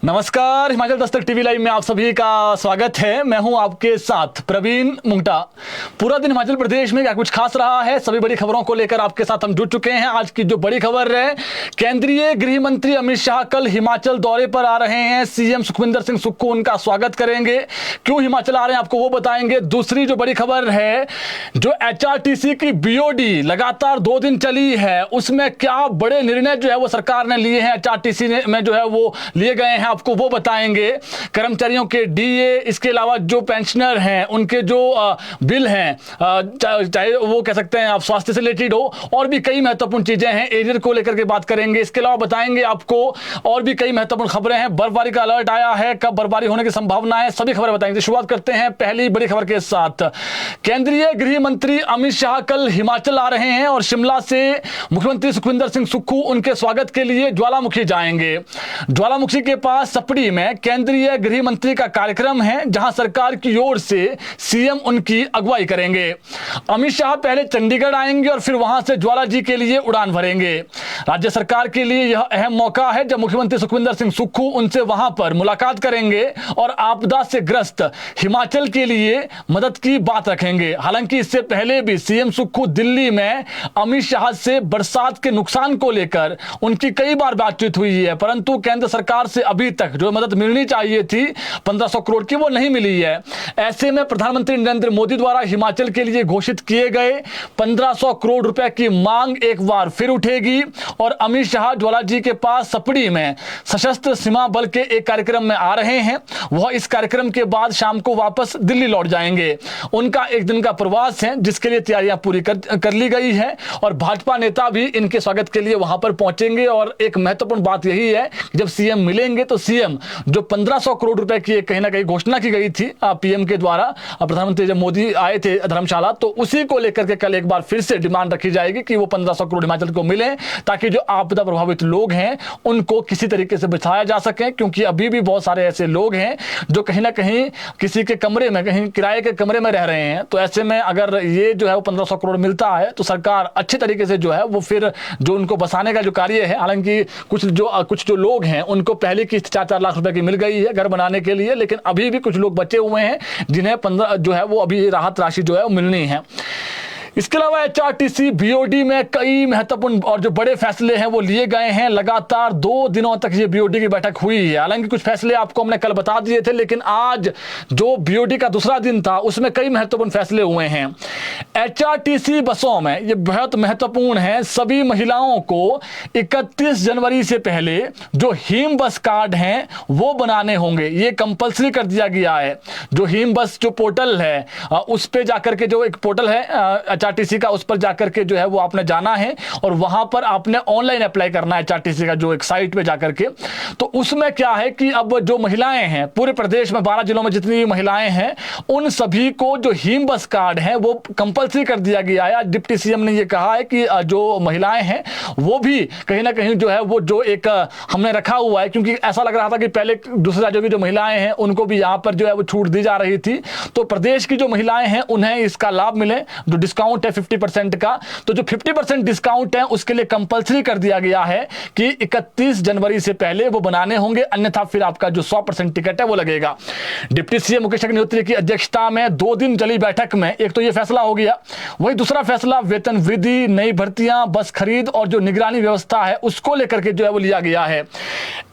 नमस्कार, Himachal Dastak TV live में आप सभी का स्वागत है। मैं हूं आपके साथ प्रवीण मुंगटा। पूरा दिन हिमाचल प्रदेश में क्या कुछ खास रहा है, सभी बड़ी खबरों को लेकर आपके साथ हम जुड़ चुके हैं। आज की जो बड़ी खबर है, केंद्रीय गृह मंत्री अमित शाह कल हिमाचल दौरे पर आ रहे हैं। सीएम सुखविंदर सिंह सुक्खू उनका स्वागत करेंगे। क्यों हिमाचल आ रहे हैं आपको वो बताएंगे। दूसरी जो बड़ी खबर है, जो एचआरटीसी की बीओडी लगातार 2 दिन चली है, उसमें क्या बड़े निर्णय जो है वो सरकार ने लिए हैं, एचआरटीसी में जो है वो लिए गए हैं, आपको वो बताएंगे। कर्मचारियों के डीए, इसके अलावा जो पेंशनर हैं उनके जो बिल हैं, चाहे वो कह सकते हैं आप स्वास्थ्य से रिलेटेड हो, और भी कई महत्वपूर्ण चीजें हैं, एरियर को लेकर के बात करेंगे। इसके अलावा बताएंगे आपको और भी कई महत्वपूर्ण खबरें हैं। बर्फबारी का अलर्ट आया है, कब बर्फबारी होने की संभावना है, सभी खबरें बताएंगे। शुरुआत करते हैं पहली बड़ी खबर के साथ। केंद्रीय गृह मंत्री अमित शाह कल हिमाचल आ रहे हैं और शिमला से मुख्यमंत्री सुखविंदर सिंह सुक्खू उनके स्वागत के लिए ज्वालामुखी जाएंगे। ज्वालामुखी के पास सपड़ी में केंद्रीय गृह मंत्री का कार्यक्रम है, जहां सरकार की ओर से सीएम उनकी अगुवाई करेंगे। अमित शाह पहले चंडीगढ़ आएंगे और फिर वहां से ज्वाला जी के लिए उड़ान भरेंगे। राज्य सरकार के लिए यह अहम मौका है जब मुख्यमंत्री सुखविंदर सिंह सुक्खू उनसे वहां पर मुलाकात करेंगे और आपदा से ग्रस्त हिमाचल के लिए मदद की बात रखेंगे। हालांकि इससे पहले भी सीएम सुक्खू दिल्ली में अमित शाह से बरसात के नुकसान को लेकर उनकी कई बार बातचीत हुई है, परंतु केंद्र सरकार से अभी तक जो मदद मिलनी चाहिए थी 1500 करोड़ की, वो नहीं मिली है। ऐसे में प्रधानमंत्री नरेंद्र मोदी द्वारा हिमाचल के लिए घोषित किए गए 1500 करोड़ रुपए की मांग एक बार फिर उठेगी और अमित शाह ज्वाला जी के पास सपड़ी में सशस्त्र सीमा बल के एक कार्यक्रम में आ रहे हैं। वह इस कार्यक्रम के बाद शाम को वापस दिल्ली लौट जाएंगे। उनका एक दिन का प्रवास है, जिसके लिए तैयारियां पूरी कर ली गई है और भाजपा नेता भी इनके स्वागत के लिए वहां पर पहुंचेंगे। और एक महत्वपूर्ण बात यही है, जब सीएम मिलेंगे तो सीएम जो 1500 करोड़ रुपए की कहीं ना कहीं घोषणा की गई थी पीएम के द्वारा, प्रधानमंत्री जब मोदी आए थे धर्मशाला, तो उसी को लेकर के कल एक बार फिर से डिमांड रखी जाएगी कि वो 1500 करोड़ हिमाचल को मिले, ताकि जो आपदा प्रभावित लोग हैं उनको किसी तरीके से बचाया जा सके। क्योंकि अभी भी बहुत सारे ऐसे लोग हैं जो कहीं ना कहीं किसी के कमरे में, कहीं किराए के कमरे में रह रहे हैं। तो ऐसे में अगर ये जो है वो 1500 करोड़ मिलता है तो सरकार अच्छे तरीके से जो है वो फिर जो उनको बसाने का जो कार्य है, हालांकि कुछ जो लोग हैं उनको पहले किस्त 4-4 लाख रुपए की मिल गई है घर बनाने के लिए, लेकिन अभी भी कुछ लोग बचे हुए हैं जिन्हें 15 जो है वो अभी राहत राशि जो है वो मिलनी है। इसके अलावा एचआरटीसी बीओडी में कई महत्वपूर्ण और जो बड़े फैसले हैं वो लिए गए हैं। लगातार 2 दिनों तक ये बीओडी की बैठक हुई है। हालांकि कुछ फैसले आपको हमने कल बता दिए थे, लेकिन आज जो बीओडी का दूसरा दिन था उसमें कई महत्वपूर्ण फैसले हुए हैं। एचआरटीसी बसों में ये बहुत महत्वपूर्ण है, सभी महिलाओं को 31 जनवरी से पहले जो हिम बस कार्ड हैं वो बनाने होंगे। ये कंपलसरी कर दिया गया है। जो हिम बस जो पोर्टल है उस पर जाकर के, जो एक पोर्टल है एचआरटीसी का, उस पर जाकर के जो है वो आपने जाना है और वहां पर आपने ऑनलाइन अप्लाई करना है एचआरटीसी का जो एक साइट पे जाकर के। तो उसमें क्या है कि अब जो महिलाएं हैं पूरे प्रदेश में 12 जिलों में जितनी भी महिलाएं हैं उन सभी को जो हिम बस कार्ड है वो कंपलसरी कर दिया गया है। आज डिप्टी सीएम ने ये कहा है कि जो महिलाएं हैं वो भी कहीं ना कहीं जो है वो जो एक हमने रखा हुआ है, क्योंकि ऐसा लग रहा था कि पहले दूसरे राज्यों की जो महिलाएं हैं उनको भी यहां पर जो है वो छूट दी जा रही थी। तो प्रदेश की जो महिलाएं हैं उन्हें इसका लाभ मिले। जो डिस्काउंट है 50% का, तो जो 50% डिस्काउंट है उसके लिए कंपलसरी कर दिया गया है कि 31 जनवरी से पहले वो बनाने होंगे, अन्यथा फिर आपका जो 100% टिकट है वो लगेगा। डिप्टी सीएम मुकेश अग्निहोत्री की अध्यक्षता में 2 दिन चली बैठक में एक तो ये फैसला हो गया, वही दूसरा फैसला वेतन वृद्धि, नई भर्तियां, बस खरीद और जो निगरानी व्यवस्था है उसको लेकर के जो है वो लिया गया है।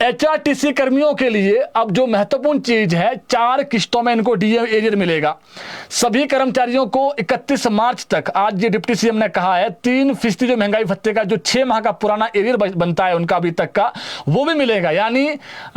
एचआरटीसी कर्मियों के लिए अब जो महत्वपूर्ण चीज है, 4 किस्तों में इनको डीए एरियर मिलेगा। सभी कर्मचारियों को 31 मार्च तक, आज ये डिप्टी सीएम ने कहा है, 3% जो महंगाई भत्ते का जो 6 माह का पुराना एरियर बनता है उनका अभी तक का, वो भी मिलेगा, यानी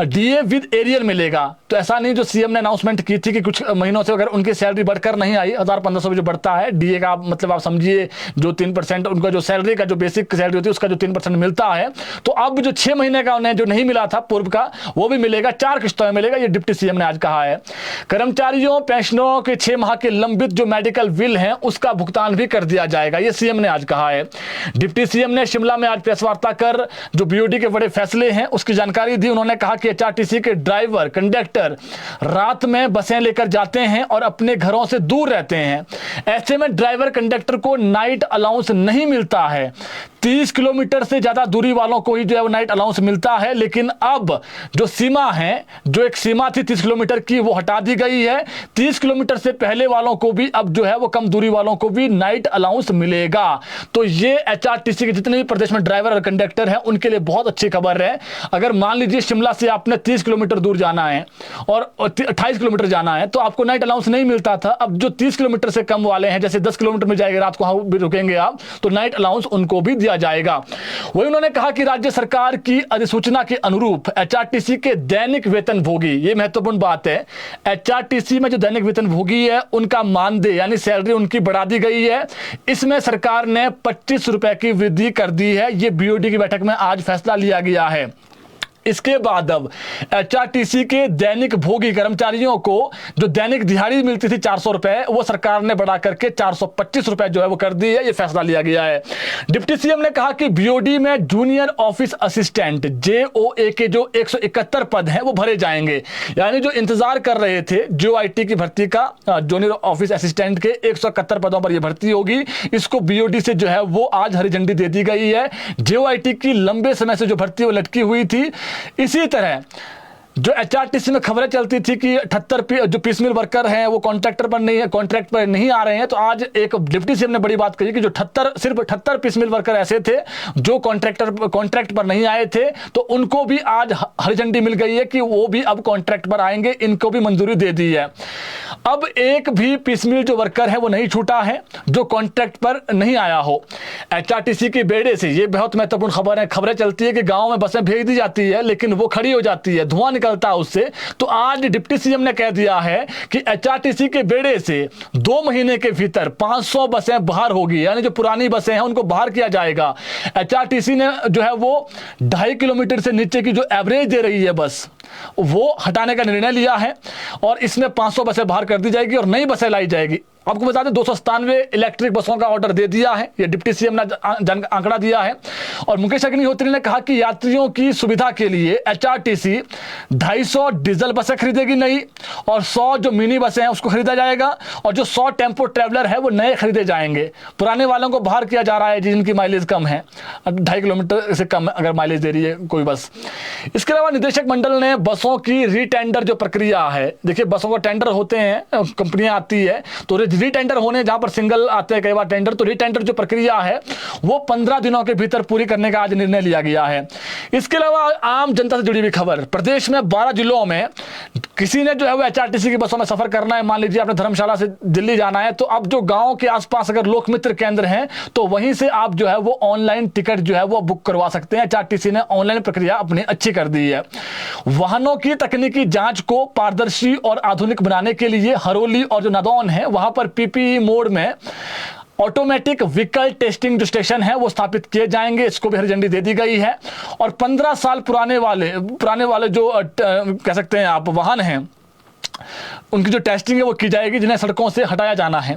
डीए विद एरियर मिलेगा। तो ऐसा नहीं जो सीएम ने अनाउंसमेंट की थी कि कुछ महीनों से अगर उनकी सैलरी बढ़कर नहीं आई, 1500 जो बढ़ता है डीए का, मतलब आप समझिए जो 3% उनका जो सैलरी का जो बेसिक सैलरी होती है उसका जो 3% मिलता है, तो अब जो 6 महीने का उन्हें जो नहीं मिला था पूर्व का वो भी मिलेगा, 4 किस्तों में मिलेगा। ये डिप्टी सीएम ने आज कहा है। कर्मचारियों पेंशनरों के 6 माह के लंबित जो मेडिकल बिल हैं उसका भुगतान भी कर दिया जाएगा, ये सीएम ने आज कहा है। डिप्टी सीएम ने शिमला में आज प्रेस वार्ता कर जो बीओडी के बड़े फैसले हैं उसकी जानकारी दी। उन्होंने कहा कि एचआरटीसी के ड्राइवर कंडक्टर रात में बसें लेकर जाते हैं और अपने घरों से दूर रहते हैं। ऐसे में ड्राइवर कंडक्टर को नाइट अलाउंस नहीं मिलता है। 30 किलोमीटर से ज़्यादा दूरी वालों को ही जो है वो नाइट अलाउंस मिलता है। लेकिन अब जो सीमा है, जो एक सीमा थी 30 किलोमीटर की, वो हटा दी गई है। 30 किलोमीटर से पहले वालों को भी अब जो है वो कम दूरी वालों को भी नाइट अलाउंस मिलेगा। तो ये एचआरटीसी के जितने भी प्रदेश में ड्राइवर और कंडक्टर हैं उनके लिए बहुत अच्छी खबर है। अगर मान लीजिए शिमला से आपने 30 किलोमीटर दूर जाना है और 28 किलोमीटर जाना है तो आपको नाइट अलाउंस नहीं मिलता था। अब जो 30 किलोमीटर से कम वाले हैं, जैसे 10 किलोमीटर में जाएंगे, रात को भी रुकेंगे आप, तो नाइट अलाउंस उनको भी दिया जाएगा। वही उन्होंने कहा कि राज्य सरकार की अधिसूचना के अनुरूप एचआरटीसी के दैनिक वेतनभोगी, ये महत्वपूर्ण बात है, एचआरटीसी में जो दैनिक वेतनभोगी है उनका मानदेय यानी सैलरी उनकी बढ़ा दी गई है। इसमें सरकार ने 25 रुपए की वृद्धि कर दी है। ये बीओडी की बैठक में आज फैसला लिया गया है। इसके बाद अब एचआरटीसी के दैनिक भोगी कर्मचारियों को जो दैनिक दिहाड़ी मिलती थी 400 रुपए, वो सरकार ने बढ़ा करके 425 रुपए जो है वो कर दी है। ये फैसला लिया गया है। डिप्टी सीएम ने कहा कि बीओडी में जूनियर ऑफिस असिस्टेंट जेओए के जो 171 पद हैं वो भरे जाएंगे। यानी जो इंतजार कर रहे थे जेओआईटी की भर्ती का, जूनियर ऑफिस असिस्टेंट के 171 पदों पर यह भर्ती होगी। इसको बीओडी से जो है वो आज हरी झंडी दे दी गई है। जेओआईटी की लंबे समय से जो भर्ती वो लटकी हुई थी। इसी तरह जो एचआरटीसी में खबरें चलती थी कि 78 जो पीसमिल वर्कर हैं वो कॉन्ट्रैक्टर पर नहीं है, कॉन्ट्रैक्ट पर नहीं आ रहे हैं, तो आज एक डिप्टी सीएम ने बड़ी बात कही कि जो सिर्फ 78 पीसमिल वर्कर ऐसे थे जो कॉन्ट्रैक्ट पर नहीं आए थे, तो उनको भी आज हरी झंडी मिल गई है कि वो भी अब कॉन्ट्रैक्ट पर आएंगे। इनको भी मंजूरी दे दी है। अब एक भी पीसमिल जो वर्कर है वो नहीं छूटा है जो कॉन्ट्रैक्ट पर नहीं आया हो। एचआरटीसी के बेड़े से ये बहुत महत्वपूर्ण खबर है। खबरें चलती है कि गांव में बसें भेज दी जाती है लेकिन वो खड़ी हो जाती है, धुआं निकलता है उससे। तो आज डिप्टी सीएम ने कह दिया है कि एचआरटीसी के बेड़े से 2 महीने के भीतर 500 बसें बाहर होगी, यानी जो पुरानी बसें हैं उनको बाहर किया जाएगा। एचआरटीसी ने जो है वो 2.5 किलोमीटर से नीचे की जो एवरेज दे रही है बस, वो हटाने का निर्णय लिया है और इसमें 500 बसें बाहर कर दी जाएगी और नई बसें लाई जाएगी। आपको बता दें 297 इलेक्ट्रिक बसों का ऑर्डर दे दिया है। ये डिप्टी सीएम ने आंकड़ा दिया है। और मुकेश अग्निहोत्री ने कहा कि यात्रियों की सुविधा के लिए एचआरटीसी 250 डीजल बसें खरीदेगी नई और 100 जो मिनी बसें हैं उसको खरीदा जाएगा और जो 100 टेम्पो ट्रैवलर है वो नए खरीदे जाएंगे। पुराने वालों को बाहर किया जा रहा है जिनकी माइलेज कम है, 2.5 किलोमीटर से कम अगर माइलेज दे रही है कोई बस। इसके अलावा निदेशक मंडल ने बसों की रीटेंडर जो प्रक्रिया है, देखिए बसों का टेंडर होते हैं, कंपनियां आती है तो रीटेंडर होने, जहां पर सिंगल आते हैं कई बार टेंडर, तो रीटेंडर जो प्रक्रिया है वो 15 दिनों के भीतर पूरी करने का आज निर्णय लिया गया है। इसके अलावा आम जनता से जुड़ी हुई खबर, प्रदेश में 12 जिलों में किसी ने जो है वो एचआरटीसी की बसों में सफर करना है, मान लीजिए आपने धर्मशाला से दिल्ली जाना है, तो अब जो गांव के आसपास अगर लोकमित्र केंद्र हैं तो वहीं से आप जो है वो ऑनलाइन टिकट जो है वो बुक करवा सकते हैं। एचआरटीसी ने ऑनलाइन प्रक्रिया अपनी अच्छी कर दी है। वाहनों की तकनीकी जांच को पारदर्शी और आधुनिक बनाने के लिए हरोली और जो नादौन है वहां पर पीपीई मोड में ऑटोमेटिक व्हीकल टेस्टिंग जो स्टेशन है वो स्थापित किए जाएंगे। इसको भी हरी झंडी दे दी गई है। और 15 साल पुराने वाले जो कह सकते हैं आप वाहन हैं उनकी जो टेस्टिंग है वो की जाएगी जिन्हें सड़कों से हटाया जाना है।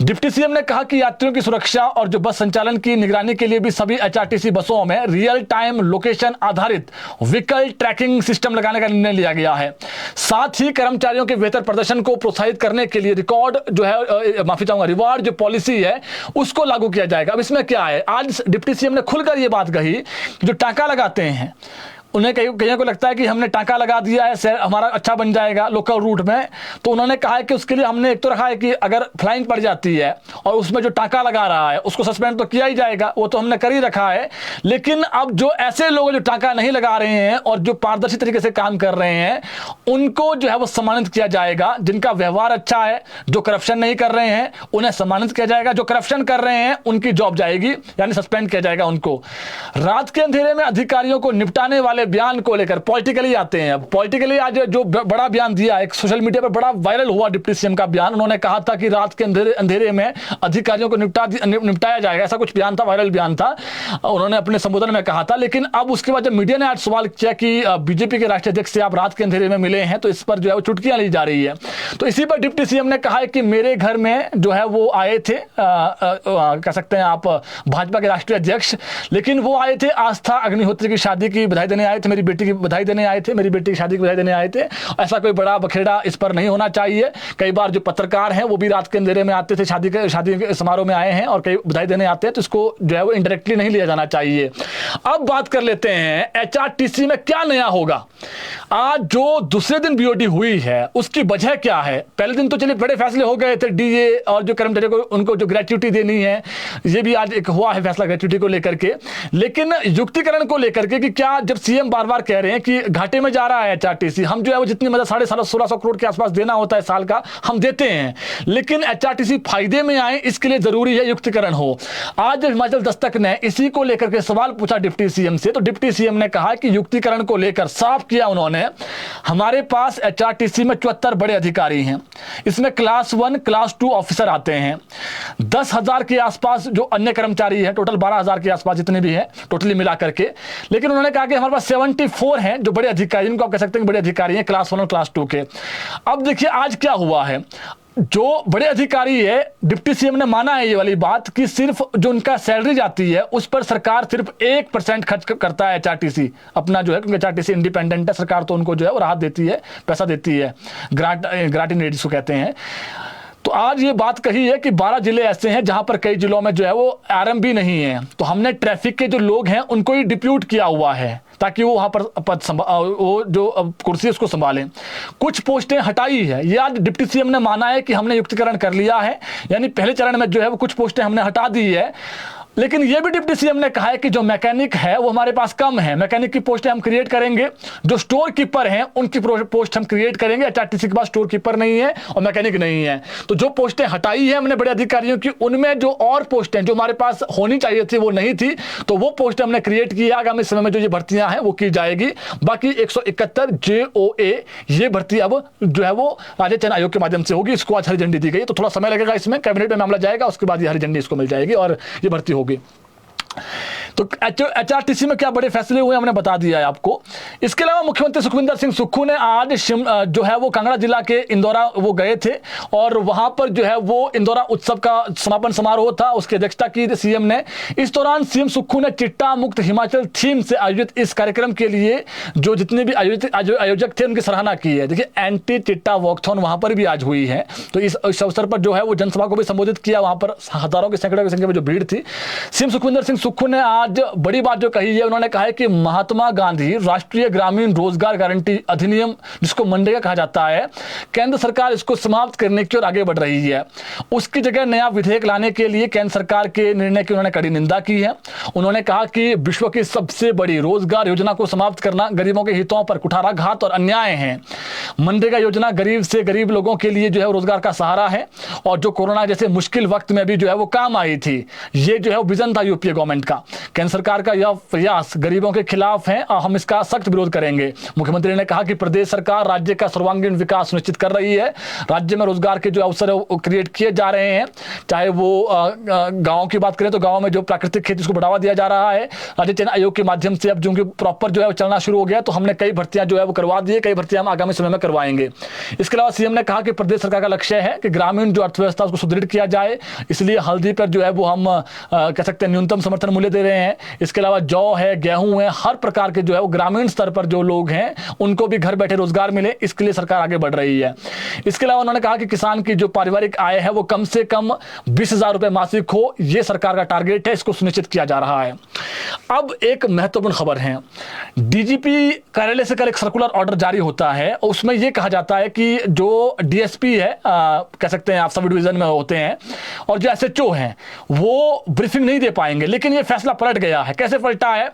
डिप्टी सीएम ने कहा कि यात्रियों की सुरक्षा और जो बस संचालन की निगरानी के लिए भी सभी एचआरटीसी बसों में रियल टाइम लोकेशन आधारित व्हीकल ट्रैकिंग सिस्टम लगाने का निर्णय लिया गया है। साथ ही कर्मचारियों के बेहतर प्रदर्शन को प्रोत्साहित करने के लिए रिवार्ड जो पॉलिसी है उसको लागू किया जाएगा। अब इसमें क्या है, आज डिप्टी सीएम ने खुलकर यह बात कही कि जो टाका लगाते हैं उन्हें कईयों को लगता है कि हमने टाका लगा दिया है हमारा अच्छा बन जाएगा लोकल रूट में, तो उन्होंने कहा है कि उसके लिए हमने एक तो रखा है कि अगर फ्लाइंग पड़ जाती है और उसमें जो टाका लगा रहा है उसको सस्पेंड तो किया ही जाएगा, वो तो हमने कर ही रखा है। लेकिन अब जो ऐसे लोग जो टाका नहीं लगा रहे हैं और जो पारदर्शी तरीके से काम कर रहे हैं उनको जो है वो सम्मानित किया जाएगा। जिनका व्यवहार अच्छा है, जो करप्शन नहीं कर रहे हैं उन्हें सम्मानित किया जाएगा। जो करप्शन कर रहे हैं उनकी जॉब जाएगी, यानी सस्पेंड किया जाएगा उनको। रात के अंधेरे में अधिकारियों को निपटाने वाले बयान को लेकर पॉलिटिकली आते हैं। अब पॉलिटिकली आज जो बड़ा बयान दिया, एक सोशल मीडिया पर बड़ा वायरल हुआ डिप्टी सीएम का बयान। उन्होंने कहा था कि रात के अंधेरे में अधिकारियों को निपटाया जाएगा, ऐसा कुछ बयान था, वायरल बयान था, उन्होंने अपने संबोधन में कहा था। लेकिन अब उसके बाद जब मीडिया ने आज सवाल किया कि बीजेपी के राष्ट्रीय अध्यक्ष से आप रात के अंधेरे में मिले हैं, तो इस पर जो है वो चुटकियां ली जा रही है। तो इसी पर डिप्टी सीएम ने कहा है कि मेरे घर में जो है वो आए थे, कह सकते हैं आप भाजपा के राष्ट्रीय अध्यक्ष, लेकिन वो आए थे आस्था अग्निहोत्री की शादी की बधाई देने आए आए थे, मेरी बेटी की बधाई देने आए थे, मेरी बेटी की शादी की बधाई देने आए थे। ऐसा कोई बड़ा बखेड़ा इस पर नहीं होना चाहिए। कई बार जो पत्रकार हैं वो भी रात के अंधेरे में आते थे, शादी के समारोह में आए हैं और कई बधाई देने आते हैं, तो इसको जो है वो इनडायरेक्टली नहीं लिया जाना चाहिए। अब बात कर लेते हैं एचआरटीसी में क्या नया होगा। आज जो दूसरे दिन बीओडी हुई है उसकी वजह क्या है? पहले दिन तो चलिए बड़े फैसले हो गए थे, डीए और जो कर्मचारियों को उनको जो ग्रेच्युटी देनी है, ये भी आज एक हुआ है फैसला ग्रेच्युटी को लेकर के। लेकिन युक्तिकरण को लेकर के कि क्या, जब सीएम बार बार कह रहे हैं कि घाटे में जा रहा है एचआरटीसी, हम जो है वो जितनी मतलब 1650 करोड़ के आसपास देना होता है साल का, हम देते हैं, लेकिन एचआरटीसी फायदे में आए इसके लिए जरूरी है युक्तिकरण हो। आज हिमाचल दस्तक ने इसी को लेकर के सवाल पूछा डिप्टी सीएम से, तो डिप्टी सीएम ने कहा कि युक्तिकरण को लेकर साफ किया उन्होंने, हमारे पास एचआरटीसी में 74 बड़े अधिकारी हैं, इसमें क्लास 1 क्लास 2 ऑफिसर आते हैं, 10,000 के आसपास जो अन्य कर्मचारी हैं, टोटल 12,000 के आसपास जितने भी हैं टोटली मिला करके। लेकिन उन्होंने कहा कि हमारे पास 74 हैं जो बड़े अधिकारी, जिनको आप कह सकते हैं बड़े अधिकारी हैं क्लास 1 और क्लास 2 के। अब देखिए आज क्या हुआ है, जो बड़े अधिकारी है, डिप्टी सीएम ने माना है ये वाली बात कि सिर्फ जो उनका सैलरी जाती है उस पर सरकार सिर्फ 1% खर्च करता है एचआरटीसी अपना जो है, क्योंकि एचआरटीसी इंडिपेंडेंट है, सरकार तो उनको जो है वो राहत देती है, पैसा देती है, ग्रांट इन एडिस को कहते हैं। तो आज ये बात कही है कि 12 जिले ऐसे हैं जहां पर कई जिलों में जो है वो आरएम भी नहीं है, तो हमने ट्रैफिक के जो लोग हैं उनको ही डिप्यूट किया हुआ है ताकि वो वहां पर वो जो कुर्सी उसको संभालें। कुछ पोस्टें हटाई है, ये आज डिप्टी सीएम ने माना है कि हमने युक्तिकरण कर लिया है, यानी पहले चरण में जो है वो कुछ पोस्टें हमने हटा दी है। लेकिन यह भी डिप्टी सीएम ने कहा है कि जो मैकेनिक है वो हमारे पास कम है, मैकेनिक की पोस्टें हम क्रिएट करेंगे, जो स्टोर कीपर हैं उनकी पोस्ट हम क्रिएट करेंगे। एचआरटीसी के पास स्टोर कीपर नहीं है और मैकेनिक नहीं है, तो जो पोस्टें हटाई है हमने बड़े अधिकारियों की, उनमें जो और पोस्टें जो हमारे पास होनी चाहिए थी वो नहीं थी, तो वो पोस्टें हमने क्रिएट की है। आगामी समय में जो ये भर्तियां हैं वो की जाएगी। बाकी 171 JOA ये भर्ती अब जो है वो राज्य चयन आयोग के माध्यम से होगी, इसको आज हरी झंडी दी गई, तो थोड़ा समय लगेगा, इसमें कैबिनेट में मामला जाएगा, उसके बाद ये हरी झंडी इसको मिल जाएगी और ये भर्ती होगी। तो एचआरटीसी में क्या बड़े फैसले हुए हमने बता दिया है आपको। इसके अलावा मुख्यमंत्री सुखविंदर सिंह सुक्खू ने आज जो है वो कांगड़ा जिला के इंदौरा वो गए थे और वहां पर जो है वो इंदौरा उत्सव का समापन समारोह था, उसकी अध्यक्षता की सीएम ने। इस दौरान सीएम सुक्खू ने चिट्टा मुक्त हिमाचल थीम से आयोजित इस कार्यक्रम के लिए जो जितने भी आयोजक थे उनकी सराहना की है। देखिए एंटी चिट्टा वॉकथॉन वहां पर भी आज हुई है, तो इस अवसर पर जो है वो जनसभा को भी संबोधित किया, वहां पर हजारों की सैकड़ों की संख्या में जो भीड़ थी। सीएम सुखविंदर सिंह सुक्खू ने आज बड़ी बात जो कही है, उन्होंने कहा है कि महात्मा गांधी राष्ट्रीय ग्रामीण रोजगार गारंटी अधिनियम जिसको मनरेगा कहा जाता है, केंद्र सरकार इसको समाप्त करने की ओर आगे बढ़ रही है। उसकी जगह नया विधेयक लाने के लिए केंद्र सरकार के निर्णय की उन्होंने कड़ी निंदा की है। उन्होंने कहा कि विश्व की सबसे बड़ी रोजगार योजना को समाप्त करना गरीबों के हितों पर कुठाराघात और अन्याय है। मनरेगा योजना गरीब से गरीब लोगों के लिए जो है रोजगार का सहारा है और जो कोरोना जैसे मुश्किल वक्त में भी जो है वो काम आई थी। ये जो है वो विजन था यूपीए गवर्नमेंट का। केंद्र सरकार का यह प्रयास गरीबों के खिलाफ है और हम इसका सख्त विरोध करेंगे। मुख्यमंत्री ने कहा कि प्रदेश सरकार राज्य का सर्वांगीण विकास सुनिश्चित कर रही है। राज्य में रोजगार के जो अवसर क्रिएट किए जा रहे हैं, चाहे वो गाँव की बात करें तो गाँव में जो प्राकृतिक खेती उसको बढ़ावा दिया जा रहा है। राज्य चयन आयोग के माध्यम से अब जो प्रॉपर जो है चलना शुरू हो गया, तो हमने कई भर्तियां जो है वो करवा दी है, कई भर्तियां हम आगामी समय में करवाएंगे। इसके अलावा सीएम ने कहा कि प्रदेश सरकार का लक्ष्य है कि ग्रामीण जो अर्थव्यवस्था उसको सुदृढ़ किया जाए, इसलिए हल्दी पर जो है वो हम कह सकते हैं न्यूनतम समर्थन मूल्य दे रहे हैं। इसके अलावा जौ है, गेहूं है, हर प्रकार के जो है वो ग्रामीण स्तर पर जो लोग हैं उनको भी घर बैठे रोजगार मिले, इसके लिए सरकार आगे बढ़ रही है। इसके अलावा उन्होंने कहा कि किसान की जो पारिवारिक आय है वो कम से कम 20,000 रुपए मासिक हो, यह सरकार का टारगेट है, इसको सुनिश्चित किया जा रहा है। अब एक महत्वपूर्ण खबर है, डीजीपी कार्यालय से कल एक सर्कुलर ऑर्डर जारी होता है, उसमें यह कहा जाता है कि जो डीएसपी है कह सकते हैं आप सब डिवीजन में होते हैं और जो एसएचओ हैं वो ब्रीफिंग नहीं दे पाएंगे। लेकिन यह फैसला पलट गया है। कैसे पलटा है?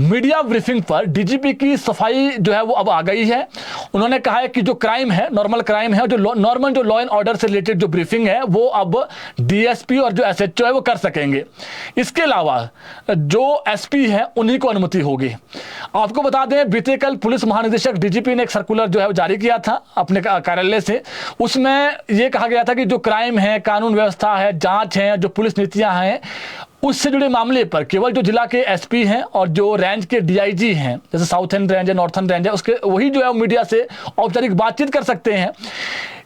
मीडिया ब्रीफिंग पर डीजीपी की सफाई जो है वो अब आ गई है। उन्होंने कहा है कि जो क्राइम है, नॉर्मल क्राइम है, जो नॉर्मल जो लॉ एंड ऑर्डर से रिलेटेड जो ब्रीफिंग है वो अब डीएसपी और जो एसएचओ है वो कर सकेंगे। इसके अलावा जो एसपी है उन्हीं को अनुमति होगी। आपको बता दें, बीते कल पुलिस महानिदेशक डीजीपी ने एक सर्कुलर जो है जारी किया था अपने कार्यालय से। उसमें यह कहा गया था कि जो क्राइम है, कानून व्यवस्था है, जांच है, जो पुलिस नीतियां हैं, उससे जुड़े मामले पर केवल जो जिला के एसपी हैं और जो रेंज के डीआईजी हैं, जैसे साउथर्न रेंज है, नॉर्थर्न रेंज है, उसके वही जो है मीडिया से औपचारिक बातचीत कर सकते हैं।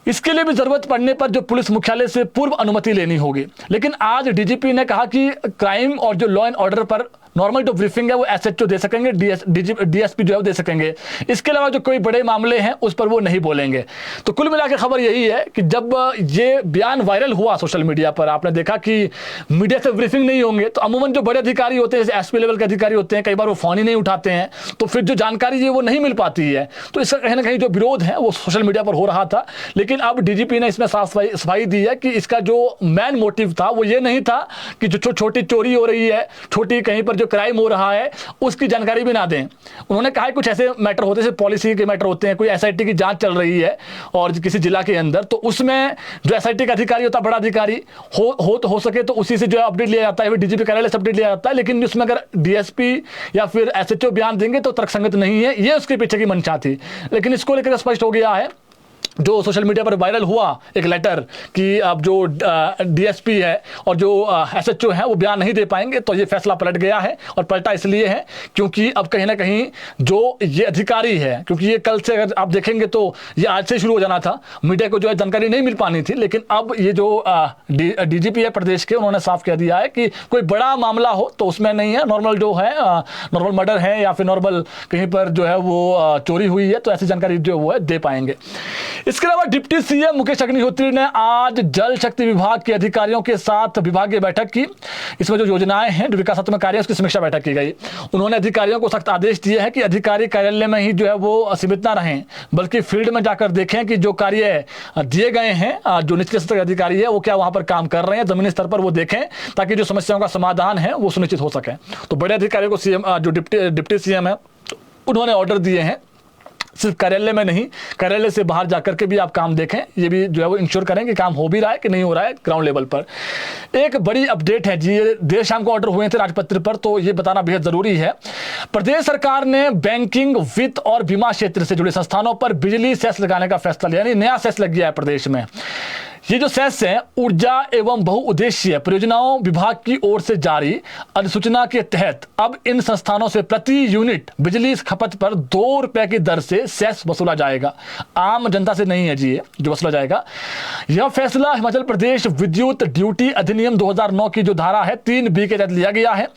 इसके लिए भी जरूरत पड़ने पर जो पुलिस मुख्यालय से पूर्व अनुमति लेनी होगी। लेकिन आज डीजीपी ने कहा कि क्राइम और जो लॉ एंड ऑर्डर पर नॉर्मल जो ब्रीफिंग है वो एसएचओ दे सकेंगे, डीएसपी जो है वो दे सकेंगे। इसके अलावा जो कोई बड़े मामले हैं उस पर वो नहीं बोलेंगे। तो कुल मिलाकर खबर यही है कि जब ये बयान वायरल हुआ सोशल मीडिया पर, आपने देखा कि मीडिया से ब्रीफिंग नहीं होंगे, तो अमूमन जो बड़े अधिकारी होते हैं, जैसे एसपी लेवल के अधिकारी होते हैं, कई बार वो फोन ही नहीं उठाते हैं, तो फिर जो जानकारी है वो नहीं मिल पाती है। तो इसका कहीं ना कहीं जो विरोध है वो सोशल मीडिया पर हो रहा था। लेकिन अब डीजीपी ने इसमें साफ सफाई दी है कि इसका जो मेन मोटिव था वो ये नहीं था कि जो छोटी चोरी हो रही है, छोटी कहीं पर जो क्राइम हो रहा है उसकी जानकारी भी ना दें। उन्होंने कहा कुछ ऐसे मैटर होते हैं, पॉलिसी के मैटर होते हैं, कोई एसआईटी की जांच चल रही है और किसी जिला के अंदर, तो उसमें जो एसआईटी का अधिकारी होता है, बड़ा अधिकारी हो सके तो उसी से जो अपडेट लिया जाता है, डीजीपी कार्यालय से अपडेट लिया जाता है। लेकिन उसमें अगर डीएसपी या फिर एसएचओ बयान देंगे तो तर्कसंगत नहीं है, ये उसके पीछे की मंशा थी। लेकिन इसको लेकर स्पष्ट हो गया है, जो सोशल मीडिया पर वायरल हुआ एक लेटर कि अब जो डीएसपी है और जो एसएचओ है वो बयान नहीं दे पाएंगे, तो ये फैसला पलट गया है। और पलटा इसलिए है क्योंकि अब कहीं ना कहीं जो ये अधिकारी है, क्योंकि ये कल से अगर आप देखेंगे तो ये आज से शुरू हो जाना था, मीडिया को जो है जानकारी नहीं मिल पानी थी। लेकिन अब ये जो डीजीपी है प्रदेश के, उन्होंने साफ कह दिया है कि कोई बड़ा मामला हो तो उसमें नहीं है, नॉर्मल जो है नॉर्मल मर्डर है या फिर नॉर्मल कहीं पर जो है वो चोरी हुई है, तो ऐसी जानकारी जो वो है दे पाएंगे। इसके अलावा डिप्टी सीएम मुकेश अग्निहोत्री ने आज जल शक्ति विभाग के अधिकारियों के साथ विभागीय बैठक की। इसमें जो योजनाएं हैं, जो विकासात्मक कार्य है, उसकी समीक्षा बैठक की गई। उन्होंने अधिकारियों को सख्त आदेश दिए हैं कि अधिकारी कार्यालय में ही जो है वो सीमित ना रहें, बल्कि फील्ड में जाकर देखें कि जो कार्य दिए गए हैं, जो निचले स्तर के अधिकारी है वो क्या वहां पर काम कर रहे हैं, जमीनी स्तर पर वो देखें, ताकि जो समस्याओं का समाधान है वो सुनिश्चित हो सके। तो बड़े अधिकारियों को सीएम, जो डिप्टी सीएम है, उन्होंने ऑर्डर दिए हैं सिर्फ कार्यालय में नहीं, कार्यालय से बाहर जाकर के भी आप काम देखें, ये भी जो है वो इंश्योर करें कि काम हो भी रहा है कि नहीं हो रहा है ग्राउंड लेवल पर। एक बड़ी अपडेट है जी, देर शाम को ऑर्डर हुए थे राजपत्र पर, तो ये बताना बेहद जरूरी है। प्रदेश सरकार ने बैंकिंग, वित्त और बीमा क्षेत्र से जुड़े संस्थानों पर बिजली सेस लगाने का फैसला लिया, यानी नया सेस लग गया है प्रदेश में। ये जो सेस है ऊर्जा एवं बहुउद्देशीय परियोजनाओं विभाग की ओर से जारी अधिसूचना के तहत अब इन संस्थानों से प्रति यूनिट बिजली खपत पर 2 रुपए की दर से सेस वसूला जाएगा। आम जनता से नहीं है जी, ये जो वसूला जाएगा। यह फैसला हिमाचल प्रदेश विद्युत ड्यूटी अधिनियम 2009 की जो धारा है 3B के तहत लिया गया है।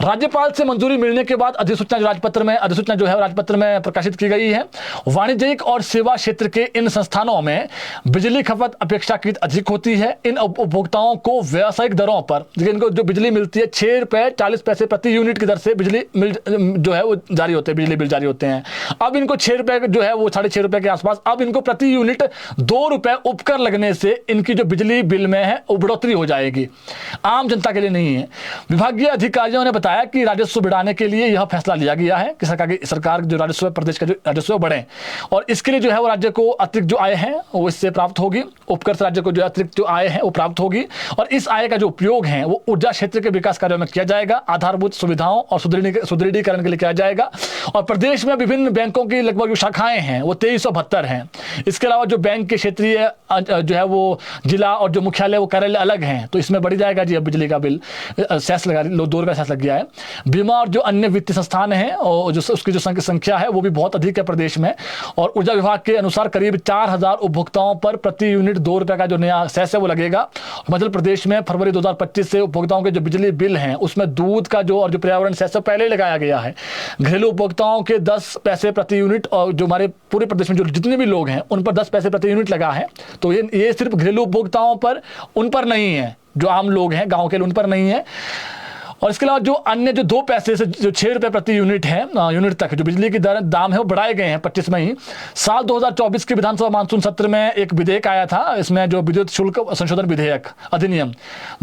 राज्यपाल से मंजूरी मिलने के बाद अधिसूचना जो है राजपत्र में प्रकाशित की गई है। वाणिज्यिक और सेवा क्षेत्र के इन संस्थानों में बिजली खपत अपेक्षाकृत अधिक होती है। इन उपभोक्ताओं को व्यावसायिक दरों पर, इनको जो बिजली मिलती है 6 रुपए 40 पैसे प्रति यूनिट की दर से बिजली जो है वो जारी होते हैं, बिजली बिल जारी होते हैं। अब इनको 6 रुपए जो है वो 6.5 रुपए के आसपास, अब इनको प्रति यूनिट 2 रुपए उपकर लगने से इनकी जो बिजली बिल में है बढ़ोतरी हो जाएगी। आम जनता के लिए नहीं है। विभागीय अधिकारियों ने बताया कि राजस्व बढ़ाने के लिए यह फैसला लिया गया है कि सरकार जो राजस्व, प्रदेश का जो राजस्व बढ़े, और इसके लिए जो है वो राज्य को अतिरिक्त जो आय है वो इससे प्राप्त होगी। उपकर से राज्य को जो अतिरिक्त जो आय है वो प्राप्त होगी, और इस आय का जो उपयोग है वो ऊर्जा क्षेत्र के विकास कार्यों में किया जाएगा, आधारभूत सुविधाओं और सुदृढ़ीकरण के लिए किया जाएगा। और प्रदेश में विभिन्न बैंकों की लगभग जो शाखाएं हैं वो 2372 हैं। इसके अलावा जो बैंक के क्षेत्रीय जो है वो जिला और जो मुख्यालय वो कार्यालय अलग हैं, तो इसमें बढ़ी जाएगा जी अब बिजली का बिल, सेस लगा 2 रुपये सेस लग गया है। बीमा और जो अन्य वित्तीय संस्थान हैं और जो उसकी जो संख्या है वो भी बहुत अधिक है प्रदेश में, और ऊर्जा विभाग के अनुसार करीब 4000 उपभोक्ताओं पर प्रति यूनिट 2 रुपये का जो नया सेस है वो लगेगा। मध्य प्रदेश में फरवरी 2025 से उपभोक्ताओं के जो बिजली बिल हैं उसमें दूध का जो और जो पर्यावरण सेस पहले ही लगाया गया है। घरेलू उपभोक्ताओं के 10 पैसे प्रति यूनिट, और जो हमारे पूरे प्रदेश में जो जितने भी लोग हैं उन पर 10 पैसे प्रति यूनिट लगा है। तो ये सिर्फ घरेलू उपभोक्ताओं पर, उन पर नहीं है, जो आम लोग हैं गाँव के, उन पर नहीं है। और इसके अलावा जो अन्य जो 2 पैसे से जो 6 रुपए प्रति यूनिट है, यूनिट तक जो बिजली की दाम है वो बढ़ाए गए हैं 25 में ही। साल 2024 के विधानसभा मानसून सत्र में एक विधेयक आया था, इसमें जो विद्युत शुल्क संशोधन विधेयक अधिनियम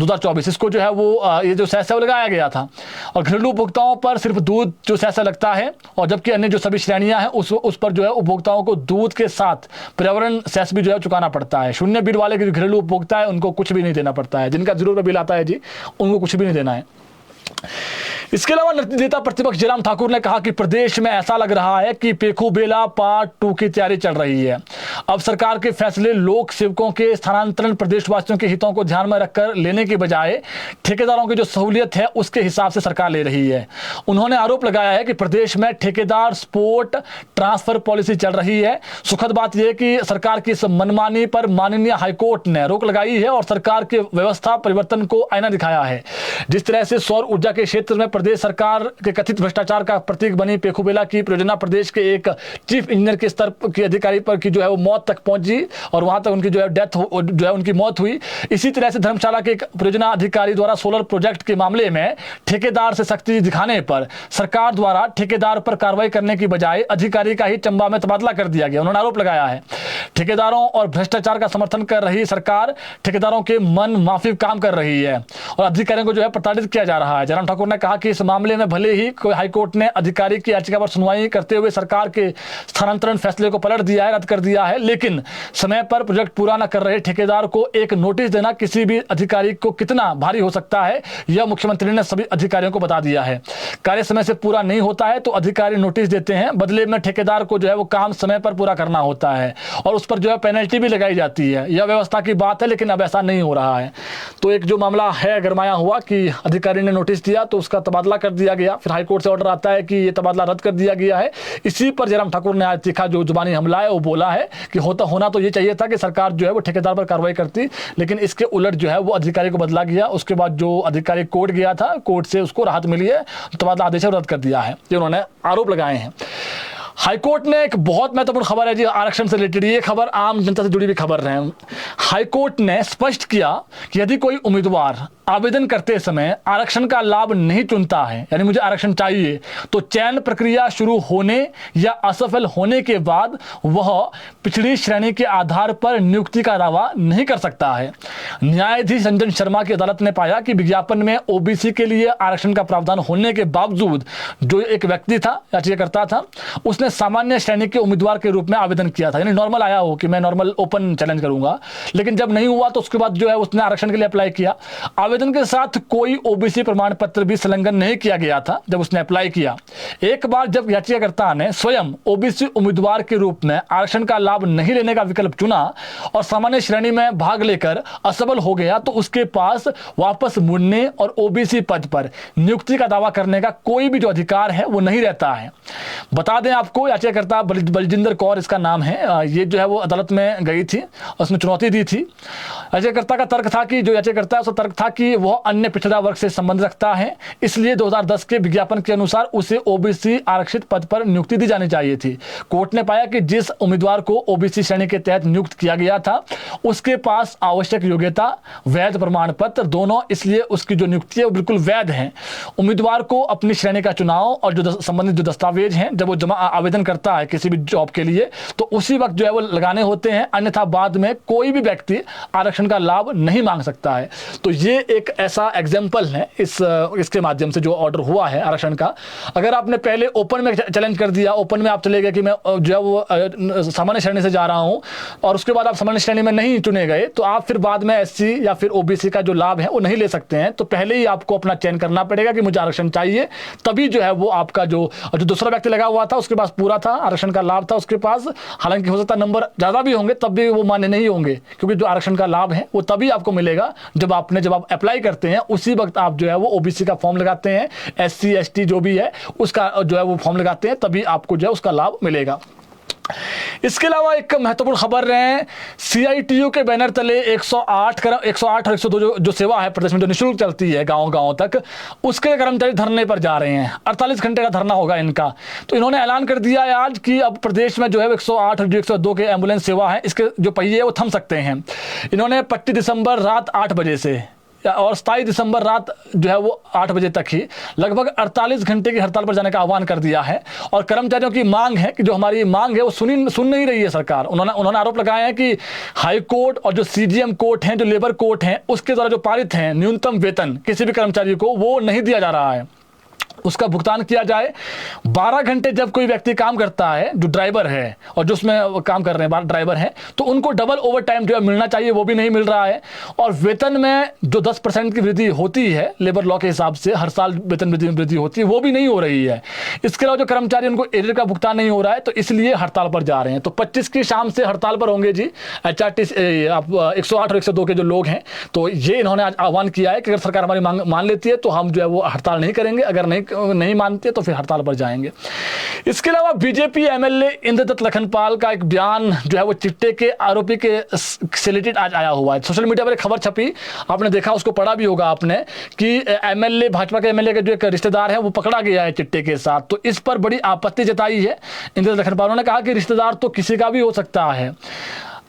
2024, इसको जो है वो ये जो सेस है वो लगाया गया था। और घरेलू उपभोक्ताओं पर सिर्फ दूध जो सेस लगता है, और जबकि अन्य जो सभी श्रेणियां हैं उस पर जो है उपभोक्ताओं को दूध के साथ पर्यावरण सेस भी जो है चुकाना पड़ता है। शून्य बिल वाले के जो घरेलू उपभोक्ता है उनको कुछ भी नहीं देना पड़ता है, जिनका 0 रुपये बिल आता है जी उनको कुछ भी नहीं देना है। इसके अलावा नेता प्रतिपक्ष जयराम ठाकुर ने कहा कि प्रदेश में ऐसा लग रहा है कि पेखू बेला पार्ट 2 की तैयारी चल रही है। अब सरकार के फैसले लोक सेवकों के स्थानांतरण प्रदेशवासियों के हितों को ध्यान में रखकर लेने के बजाय ठेकेदारों की जो सहूलियत है उसके हिसाब से सरकार ले रही है। उन्होंने आरोप लगाया है कि प्रदेश में ठेकेदार स्पोर्ट ट्रांसफर पॉलिसी चल रही है। सुखद बात यह कि सरकार की इस मनमानी पर माननीय हाईकोर्ट ने रोक लगाई है और सरकार के व्यवस्था परिवर्तन को आईना दिखाया है। जिस तरह से सौर ऊर्जा के क्षेत्र में प्रदेश सरकार के कथित भ्रष्टाचार का प्रतीक बनी पेखुबेला की परियोजना प्रदेश के एक चीफ इंजीनियर के स्तर के अधिकारी पर की जो है वो मौत तक पहुंची और वहां तक उनकी जो है डेथ जो है उनकी मौत हुई। इसी तरह से धर्मशाला के एक परियोजना अधिकारी द्वारा सोलर प्रोजेक्ट के मामले में ठेकेदार से सख्ती दिखाने पर सरकार द्वारा ठेकेदार पर कार्रवाई करने की बजाय अधिकारी का ही चंबा में तबादला कर दिया गया। उन्होंने आरोप लगाया है ठेकेदारों और भ्रष्टाचार का समर्थन कर रही सरकार ठेकेदारों के मन माफी काम कर रही है और अधिकारियों को जो है प्रताड़ित किया जा रहा है। जयराम ठाकुर ने कहा कि इस मामले में भले ही कोई हाईकोर्ट ने अधिकारी की याचिका पर सुनवाई करते हुए सरकार के स्थानांतरण फैसले को पलट दिया है, रद्द कर दिया है, लेकिन समय पर प्रोजेक्ट पूरा न कर रहे ठेकेदार को एक नोटिस देना किसी भी अधिकारी को कितना भारी हो सकता है, यह मुख्यमंत्री ने सभी अधिकारियों को बता दिया है। कार्य समय से पूरा नहीं होता है तो अधिकारी नोटिस देते हैं, बदले में ठेकेदार को जो है वो काम समय पर पूरा करना होता है और उस पर जो है पेनल्टी भी लगाई जाती है। यह व्यवस्था की बात है, लेकिन अब ऐसा नहीं हो रहा है। तो एक जो मामला है गरमाया हुआ कि अधिकारी ने नोटिस दिया तो उसका तबादला कर दिया गया, फिर हाईकोर्ट से ऑर्डर आता है कि यह तबादला रद्द कर दिया गया है। इसी पर जयराम ठाकुर ने आज तीखा जो जुबानी हमला है वो बोला है कि होना तो ये चाहिए था कि सरकार जो है वो ठेकेदार पर कार्रवाई करती, लेकिन इसके उलट जो है वो अधिकारी को बदला गया। उसके बाद जो अधिकारी कोर्ट गया था, कोर्ट से उसको राहत मिली है, तबादला आदेश रद्द कर दिया है। ये उन्होंने आरोप लगाए हैं। हाईकोर्ट ने एक बहुत महत्वपूर्ण खबर है जी आरक्षण से रिलेटेड, ये खबर आम जनता से जुड़ी हुई खबर है। हाईकोर्ट ने स्पष्ट किया कि यदि कोई उम्मीदवार आवेदन करते समय आरक्षण का लाभ नहीं चुनता है, यानी मुझे आरक्षण चाहिए, तो चयन प्रक्रिया शुरू होने या असफल होने के बाद वह पिछड़ी श्रेणी के आधार पर नियुक्ति का दावा नहीं कर सकता है। न्यायाधीश रंजन शर्मा की अदालत ने पाया कि विज्ञापन में ओबीसी के लिए आरक्षण का प्रावधान होने के बावजूद जो एक व्यक्ति था, याचिकाकर्ता था, उसने सामान्य श्रेणी के उम्मीदवार के रूप में आवेदन किया था, यानी नॉर्मल आया हो कि मैं नॉर्मल ओपन चैलेंज करूंगा, लेकिन जब नहीं हुआ तो उसके बाद जो है उसने आरक्षण के लिए अप्लाई किया। आवेदन के साथ कोई ओबीसी प्रमाण पत्र भी संलग्न नहीं किया गया था जब उसने अप्लाई किया। एक बार जब याचिकाकर्ता ने स्वयं ओबीसी उम्मीदवार के रूप में आरक्षण का लाभ नहीं लेने का विकल्प चुना और सामान्य श्रेणी में भाग लेकर असफल हो गया, तो उसके पास वापस मुड़ने और ओबीसी पद पर नियुक्ति का दावा करने का कोई भी जो अधिकार है वो नहीं रहता है। बता दें आपको, याचिकाकर्ता बलजिंदर कौर इसका नाम है, ये जो है वो अदालत में गई थी और उसने चुनौती दी थी। याचिकाकर्ता का तर्क था कि जो याचिकाकर्ता है उसका तर्क था कि वह अन्य पिछड़ा वर्ग से संबंध रखता है, इसलिए 2010 के विज्ञापन के अनुसार उसे ओबीसी आरक्षित पद पर नियुक्ति दी जानी चाहिए थी। कोर्ट ने पाया कि जिस उम्मीदवार को ओबीसी श्रेणी के तहत नियुक्त किया गया था उसके पास आवश्यक योग्यता, वैध प्रमाण पत्र दोनों, इसलिए उसकी जो नियुक्ति है वो बिल्कुल वैध है। उम्मीदवार को अपनी श्रेणी का चुनाव और जो संबंधित जो दस्तावेज हैं जब वो आवेदन करता है किसी भी जॉब के लिए, तो उसी वक्त जो है वो लगाने होते हैं, अन्यथा बाद में कोई भी व्यक्ति आरक्षण का लाभ नहीं मांग सकता है। तो ये एक ऐसा एग्जाम्पल है इसके माध्यम से जो ऑर्डर हुआ है आरक्षण का। अगर आपने पहले ओपन में चैलेंज कर दिया, ओपन में आप चले गए कि मैं जो है वो सामान्य श्रेणी से जा रहा हूं और उसके बाद आप सामान्य श्रेणी में नहीं चुने गए, तो आप फिर बाद में एससी या फिर ओबीसी का जो लाभ है वो नहीं ले सकते हैं। तो पहले ही आपको अपना चयन करना पड़ेगा कि मुझे आरक्षण चाहिए, तभी जो है वो आपका जो दूसरा व्यक्ति लगा हुआ था उसके पास पूरा था, आरक्षण का लाभ था उसके पास, हालांकि हो सकता है नंबर ज्यादा भी होंगे तब भी वो मान्य नहीं होंगे, क्योंकि जो आरक्षण का लाभ है वो तभी आपको मिलेगा जब आप अप्लाई करते हैं उसी वक्त आप जो है वो ओबीसी का फॉर्म लगाते हैं, एससी एसटी जो भी है उसका जो है वो फॉर्म लगाते हैं, तभी आपको जो है उसका लाभ मिलेगा। इसके अलावा एक महत्वपूर्ण खबर है, सीआईटीयू के बैनर तले 108 और 102 जो सेवा है प्रदेश में जो निःशुल्क चलती है गांव-गांव तक, उसके कर्मचारी धरने पर जा रहे हैं। 48 घंटे का धरना होगा इनका। तो इन्होंने ऐलान कर दिया है आज कि अब प्रदेश में जो है 108 और 102 के एम्बुलेंस सेवा है, इसके जो पहिए है वो थम सकते हैं। इन्होंने 25 दिसंबर रात 8 बजे से और 27 दिसंबर रात जो है वो 8 बजे तक ही लगभग 48 घंटे की हड़ताल पर जाने का आह्वान कर दिया है। और कर्मचारियों की मांग है कि जो हमारी मांग है वो सुन नहीं रही है सरकार। उन्होंने आरोप लगाया है कि हाई कोर्ट और जो सीजीएम कोर्ट हैं, जो लेबर कोर्ट हैं, उसके द्वारा जो पारित हैं न्यूनतम वेतन किसी भी कर्मचारी को वो नहीं दिया जा रहा है, उसका भुगतान किया जाए। 12 घंटे जब कोई व्यक्ति काम करता है, जो ड्राइवर है और जो उसमें काम कर रहे हैं ड्राइवर हैं, तो उनको डबल ओवर टाइम जो है मिलना चाहिए, वो भी नहीं मिल रहा है। और वेतन में जो 10% की वृद्धि होती है लेबर लॉ के हिसाब से, हर साल वेतन वृद्धि होती है, वो भी नहीं हो रही है। इसके अलावा जो कर्मचारी उनको एरियर का भुगतान नहीं हो रहा है, तो इसलिए हड़ताल पर जा रहे हैं। तो 25 की शाम से हड़ताल पर होंगे जी HRTC, आप 108 और 102 के जो लोग हैं। तो ये इन्होंने आज आह्वान किया है कि अगर सरकार हमारी मांग मान लेती है तो हम जो है वो हड़ताल नहीं करेंगे, अगर नहीं नहीं मानते तो फिर हड़ताल पर जाएंगे। इसके अलावा बीजेपी एमएलए इंद्रदत्त लखनपाल का एक बयान जो है वो चिट्टे के आरोपी के से रिलेटेड आज आया हुआ है। सोशल मीडिया पर एक खबर छपी, आपने देखा, उसको पढ़ा भी होगा आपने, कि एमएलए, भाजपा के एमएलए का जो एक रिश्तेदार है वो पकड़ा गया है चिट्टे के साथ। तो इस पर बड़ी आपत्ति जताई है इंद्रदत्त लखनपाल ने। कहा कि रिश्तेदार तो किसी का भी हो सकता है।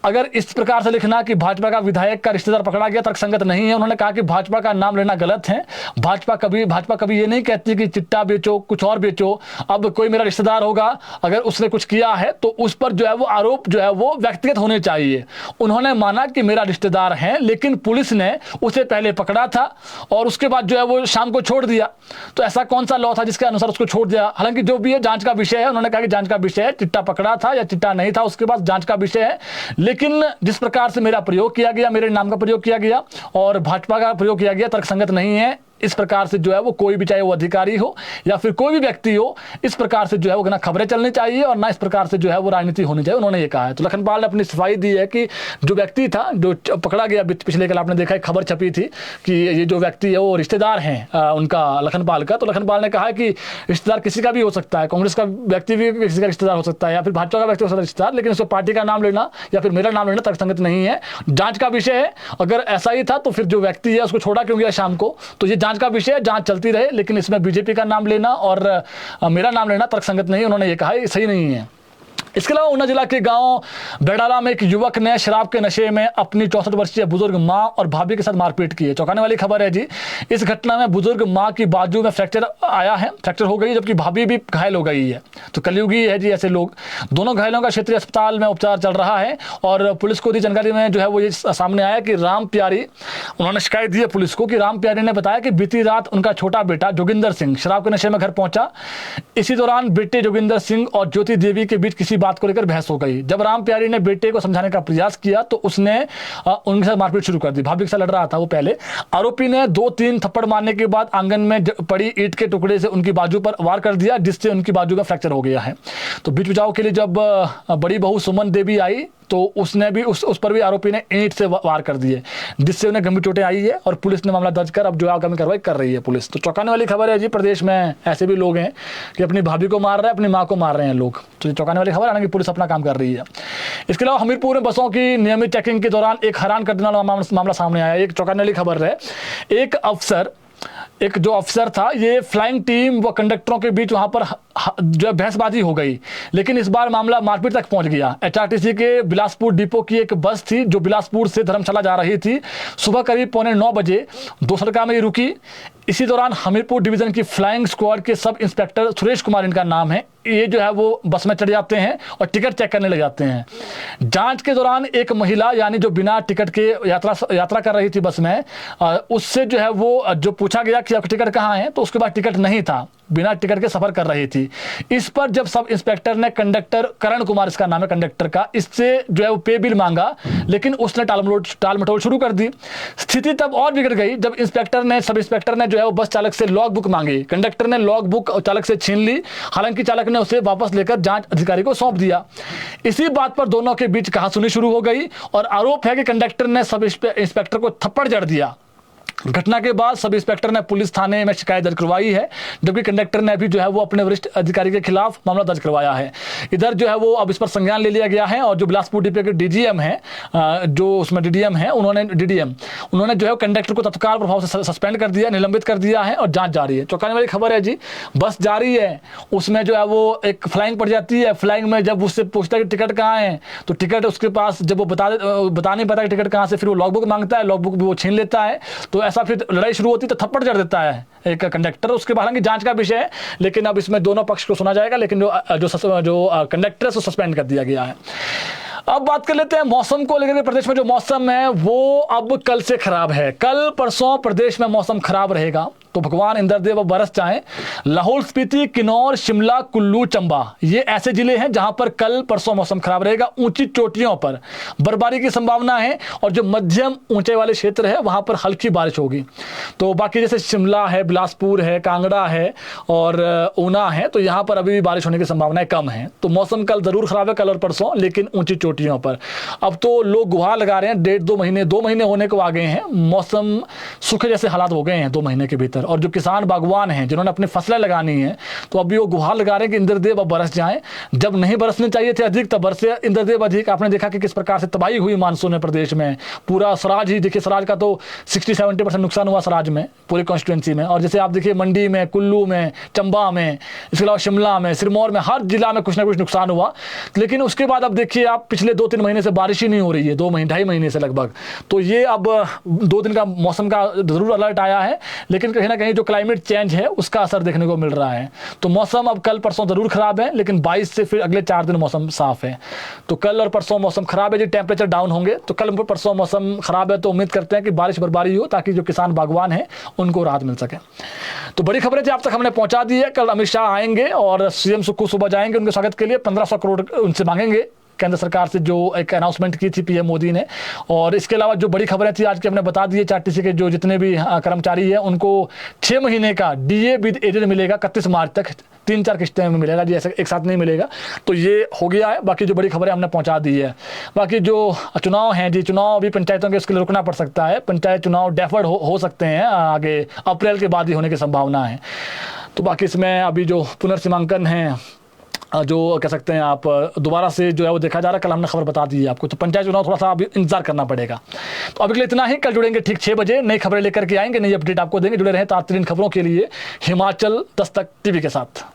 अगर इस प्रकार से लिखना कि भाजपा का विधायक का रिश्तेदार पकड़ा गया, तर्कसंगत नहीं है। उन्होंने कहा कि भाजपा का नाम लेना गलत है। भाजपा कभी ये नहीं कहती कि चिट्टा बेचो, कुछ और बेचो। अब कोई मेरा रिश्तेदार होगा, अगर उसने कुछ किया है तो उस पर जो है वो आरोप जो है वो व्यक्तिगत होने चाहिए। उन्होंने माना कि मेरा रिश्तेदार है, लेकिन पुलिस ने उसे पहले पकड़ा था और उसके बाद जो है वो शाम को छोड़ दिया। तो ऐसा कौन सा लॉ था जिसके अनुसार उसको छोड़ दिया? हालांकि जो भी है जांच का विषय है। उन्होंने कहा कि जांच का विषय है, चिट्टा पकड़ा था या चिट्टा नहीं था, उसके बाद जांच का विषय है। लेकिन जिस प्रकार से मेरा प्रयोग किया गया, मेरे नाम का प्रयोग किया गया और भाजपा का प्रयोग किया गया, तर्कसंगत नहीं है। इस प्रकार से जो है वो कोई भी, चाहे वो अधिकारी हो या फिर कोई भी व्यक्ति हो, इस प्रकार से जो है वो ना खबरें चलनी चाहिए और ना इस प्रकार से जो है वो राजनीति होनी चाहिए, उन्होंने ये कहा है। तो लखनपाल ने अपनी सफाई दी है कि जो व्यक्ति था, जो पकड़ा गया पिछले कल, आपने देखा खबर छपी थी कि ये जो व्यक्ति है वो रिश्तेदार हैं उनका, लखनपाल का। तो लखनपाल ने कहा कि रिश्तेदार किसी का भी हो सकता है, कांग्रेस का व्यक्ति भी किसी का रिश्तेदार हो सकता है या फिर भाजपा का व्यक्ति हो सकता है रिश्तेदार, लेकिन उसको पार्टी का नाम लेना या फिर मेरा नाम लेना तर्कसंगत नहीं है। जांच का विषय है। अगर ऐसा ही था तो फिर जो व्यक्ति है उसको छोड़ा क्यों गया शाम को? तो ये जांच का विषय है, जांच चलती रहे, लेकिन इसमें बीजेपी का नाम लेना और मेरा नाम लेना तर्कसंगत नहीं है। उन्होंने ये कहा, ये सही नहीं है। इसके अलावा ऊना जिला के गांव बेडाला में एक युवक ने शराब के नशे में अपनी 64 वर्षीय बुजुर्ग मां और भाभी के साथ मारपीट की है। चौंकाने वाली खबर है जी। इस घटना में बुजुर्ग मां की बाजू में फ्रैक्चर आया है, फ्रैक्चर हो गई, जबकि भाभी भी घायल हो गई है। तो कलयुगी है जी ऐसे लोग। दोनों घायलों का क्षेत्रीय अस्पताल में उपचार चल रहा है और पुलिस को दी जानकारी में जो है वो ये सामने आया कि राम प्यारी, उन्होंने शिकायत दी है पुलिस को कि राम प्यारी ने बताया कि बीती रात उनका छोटा बेटा जोगिंदर सिंह शराब के नशे में घर पहुंचा। इसी दौरान बेटे जोगिंदर सिंह और ज्योति देवी के बीच किसी बात को लेकर बहस हो गई। जब राम प्यारी ने बेटे को समझाने का प्रयास किया तो उसने उनके साथ मारपीट शुरू कर दी। भाभी के साथ लड़ रहा था वो पहले। आरोपी ने 2-3 थप्पड़ मारने के बाद आंगन में पड़ी ईंट के टुकड़े से उनकी बाजू पर वार कर दिया, जिससे उनकी बाजू में फ्रैक्चर हो गया है। तो बीच बचाव के लिए जब बड़ी बहू सुमन देवी आई तो उसने भी उस पर भी आरोपी ने ईंट से वार कर दिए, जिससे उन्हें गंभीर चोटें आई है और पुलिस ने मामला दर्ज कर अब जो आगामी कार्रवाई कर रही है पुलिस। तो चौंकाने वाली खबर है जी। प्रदेश में ऐसे भी लोग हैं कि अपनी भाभी को मार रहे हैं, अपनी माँ को मार रहे हैं लोग। तो ये चौंकाने वाली खबर है, हालांकि पुलिस अपना काम कर रही है। इसके अलावा हमीरपुर में बसों की नियमित चेकिंग के दौरान एक हैरान कर देने वाला मामला सामने आया। एक चौंकाने वाली खबर है। एक जो अफसर था, ये फ्लाइंग टीम व कंडक्टरों के बीच वहां पर जो है बहसबाजी हो गई, लेकिन इस बार मामला मारपीट तक पहुंच गया। एचआरटीसी के बिलासपुर डिपो की एक बस थी जो बिलासपुर से धर्मशाला जा रही थी। सुबह करीब 8:45 बजे दोसरका में रुकी। इसी दौरान हमीरपुर डिवीजन की फ्लाइंग स्क्वाड के सब इंस्पेक्टर सुरेश कुमार इनका नाम है, ये जो है वो बस में चढ़ जाते हैं और टिकट चेक करने लग जाते हैं। जांच के दौरान एक महिला, यानी जो बिना टिकट के यात्रा कर रही थी बस में, उससे जो है वो जो पूछा गया कि आपका टिकट कहाँ है, तो उसके बाद टिकट नहीं था, बिना टिकट के सफर कर रही थी। इस पर जब सब इंस्पेक्टर ने कंडक्टर, करण कुमार इसका नाम है कंडक्टर का, इससे जो है वो पे बिल मांगा, लेकिन उसने टाल मटोल शुरू कर दी। स्थिति तब और बिगड़ गई जब सब इंस्पेक्टर ने जो है वो बस चालक से लॉग बुक मांगी। कंडक्टर ने लॉग बुक चालक से छीन ली, हालांकि चालक ने उसे वापस लेकर जांच अधिकारी को सौंप दिया। इसी बात पर दोनों के बीच कहासुनी शुरू हो गई और आरोप है कि कंडक्टर ने सब इंस्पेक्टर को थप्पड़ जड़ दिया। घटना के बाद सब इंस्पेक्टर ने पुलिस थाने में शिकायत दर्ज करवाई है, जबकि कंडक्टर ने भी जो है वो अपने वरिष्ठ अधिकारी के खिलाफ मामला दर्ज करवाया है। इधर जो है वो अब इस पर संज्ञान ले लिया गया है और जो बिलासपुर डिपो के डीजीएम है, जो उसमें डीडीएम है, उन्होंने जो है कंडक्टर को तत्काल प्रभाव से सस्पेंड कर दिया, निलंबित कर दिया है और जांच जारी है। चौंकाने वाली खबर है जी। बस जा रही है, उसमें जो है वो एक फ्लाइंग पड़ जाती है। फ्लाइंग में जब उससे पूछता है कि टिकट कहाँ है, तो टिकट उसके पास जब वो बता नहीं पाता कि टिकट कहाँ से, फिर वो लॉग बुक मांगता है, लॉग बुक भी वो छीन लेता है। तो ऐसा फिर लड़ाई शुरू होती तो थप्पड़ जड़ देता है एक कंडक्टर। उसके बाद हालांकि जांच का विषय है, लेकिन अब इसमें दोनों पक्ष को सुना जाएगा, लेकिन जो कंडक्टर है उसको सस्पेंड कर दिया गया है। अब बात कर लेते हैं मौसम को लेकर। प्रदेश में जो मौसम है वो अब कल से खराब है। कल परसों प्रदेश में मौसम खराब रहेगा, तो भगवान इंद्रदेव अब बरस जाएं। लाहौल स्पीति, किन्नौर, शिमला, कुल्लू, चंबा, ये ऐसे जिले हैं जहां पर कल परसों मौसम खराब रहेगा। ऊंची चोटियों पर बर्फबारी की संभावना है और जो मध्यम ऊंचे वाले क्षेत्र है वहां पर हल्की बारिश होगी। तो बाकी जैसे शिमला है, बिलासपुर है, कांगड़ा है और ऊना है, तो यहाँ पर अभी भी बारिश होने की संभावनाएं कम है। तो मौसम कल जरूर खराब है, कल और परसों, लेकिन ऊंची चोटियों पर। अब तो लोग गुहार लगा रहे हैं, 1.5-2 महीने होने को आ गए हैं, मौसम सूखे जैसे हालात हो गए हैं 2 महीने के भीतर। अंदर। और जो किसान बागवान हैं जिन्होंने अपनी फसलें लगानी है, तो अभी वो गुहार लगा रहे हैं कि इंद्रदेव अब बरस जाएं। जब नहीं बरसने चाहिए थे अधिक, तब बरसे इंद्रदेव अधिक। आपने देखा कि किस प्रकार से तबाही हुई मानसून में प्रदेश में। पूरा सराज ही देखिए, सराज का तो 60-70% नुकसान हुआ सराज में, पूरी कॉन्स्टिट्यूंसी में। और जैसे आप देखिए मंडी में, कुल्लू में, चंबा में, इसके अलावा शिमला में, सिरमौर में, हर जिला में कुछ ना कुछ नुकसान हुआ। लेकिन उसके बाद अब देखिए आप, पिछले 2-3 महीने से बारिश ही नहीं हो रही है, 2-2.5 महीने से लगभग। तो ये अब 2 दिन का मौसम का जरूर अलर्ट आया है, लेकिन कहीं ना कहीं जो क्लाइमेट चेंज है उसका असर देखने को मिल रहा है। तो मौसम अब कल परसों जरूर खराब है, लेकिन 22 से फिर अगले 4 दिन मौसम साफ है। तो कल और परसों मौसम खराब है जी, टेम्परेचर डाउन होंगे। तो कल परसों मौसम खराब है, तो उम्मीद करते हैं कि बारिश बर्फबारी हो, ताकि जो किसान बागवान हैं उनको राहत मिल सके। तो बड़ी खबरें आप तक हमने पहुंचा दी है। कल अमित शाह आएंगे और सीएम सुक्खू सुबह जाएंगे, उनके स्वागत के लिए 1500 करोड़ उनसे मांगेंगे केंद्र सरकार से, जो एक अनाउंसमेंट की थी पीएम मोदी ने। और इसके अलावा जो बड़ी खबरें थी आज की हमने बता दी है, चार्टीसी के जो जितने भी कर्मचारी हैं उनको 6 महीने का डीए विद एजेड मिलेगा 31 मार्च तक, 3-4 किश्तें में मिलेगा जी, ऐसे एक साथ नहीं मिलेगा। तो ये हो गया है। बाकी जो बड़ी खबरें हमने पहुंचा दी है। बाकी जो चुनाव हैं जी, चुनाव अभी पंचायतों के, उसके लिए रुकना पड़ सकता है। पंचायत चुनाव डेफर्ड हो सकते हैं, आगे अप्रैल के बाद ही होने की संभावना है। तो बाकी इसमें अभी जो पुनर्सीमांकन है, जो कह सकते हैं आप, दोबारा से जो है वो देखा जा रहा है। कल हमने खबर बता दी है आपको। तो पंचायत चुनाव थोड़ा सा अभी इंतजार करना पड़ेगा। तो अभी के लिए इतना ही। कल जुड़ेंगे ठीक 6 बजे, नई खबरें लेकर के आएंगे, नई अपडेट आपको देंगे। जुड़े रहें ताज़ा खबरों के लिए हिमाचल दस्तक टीवी के साथ।